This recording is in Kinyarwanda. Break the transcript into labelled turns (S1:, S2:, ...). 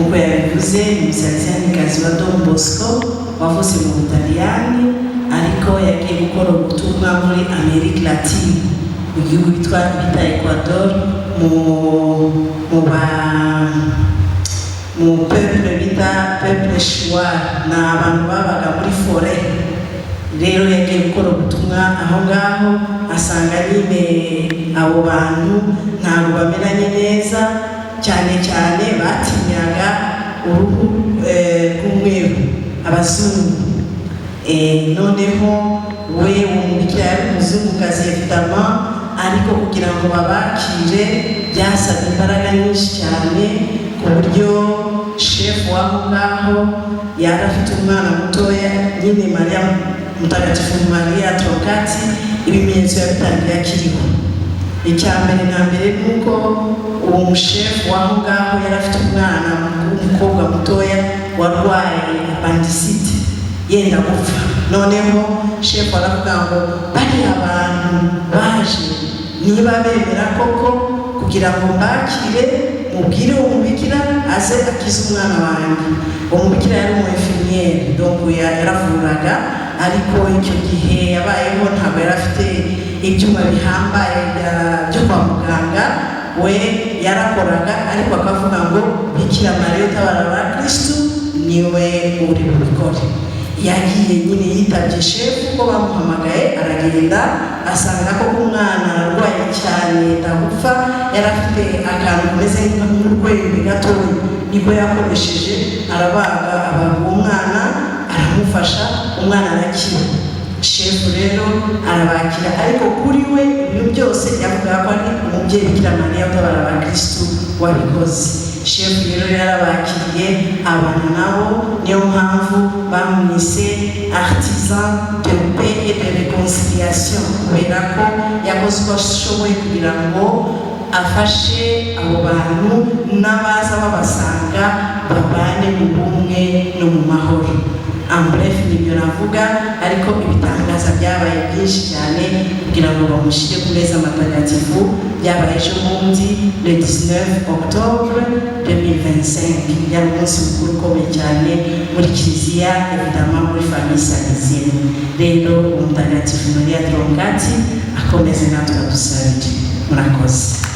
S1: nk'uko yabivuze umusalesiyanikazi wa Don Bosco wavuze mu Butaliyani ariko yagiye gukora ubutumwa muri Amerika Latine mu gihugu bita Ecuador mu peuple bita peuple Shwa na abantu babaga muri forêt. Rero yagiye gukora ubutumwa aho ngaho asanga nyine abo bantu ntabwo bamenanye neza, cyane cyane batinyaga uruhu rw'umweru abazungu. Noneho we umubikira yari umuzungukazi evidama, ariko kugira ngo babakire byasabye imbaraga nyinshi cyane ku buryo shefu w'aho ngaho yari afite umwana mutoya nyine Mariya Mutagatifu Mariya Trocati, ibimenyetso yabitangiye akiriho. Icya mbere na mbere nuko uwo mushefu w'aho ngaho yari afite umwana w'umukobwa mutoya warwaye appendicite yenda gupfa. Noneho shefu aravuga ngo bari abantu baje niba bemera koko kugira ngo mbakire mubwire umubikira aze akize umwana wanjye. Umubikira yari umu infirmiere, donc yaravuraga, ariko icyo gihe yabayeho ntabwo yari afite ibyuma bihambaye byo kwa muganga. We yarakoraga ariko akavuga ngo Bikira Mariya utabara ba Kristu niwe uri bubikore. Yagiye nyine yitabye shefu ko bamuhamagaye, aragenda asanga ko umwana arwaye cyane ndagupfa, yarafite akantu kameze nk'urwembe gatoya, niko yakoresheje arabaga abaga umwana aramufasha, umwana arakira. Shefu rero arabakira, ariko kuri we ibyo byose yavuga ko ari umubyeyi Bikira Mariya utabara ba Kristu wabikoze. Shefu rero yarabakiriye abana nabo, niyo mpamvu bamwise artisan de paix et de réconciliation, kubera ko yakoze uko ashoboye kugira ngo afashe abo bantu n'abaza babasanga babane mu bumwe no mu mahoro. Bref, nibyo navuga, ariko ibitangaza byabaye byinshi cyane kugira ngo bamushyire ku meza matagatifu. Byabaye ejo bundi le 19 octobre 2025, yari umunsi mukuru ukomeye cyane muri kiliziya, evidama muri famille salesienne. Rero umutagatifu Mariya Trocati akomeze natwe adusabire. Murakoze.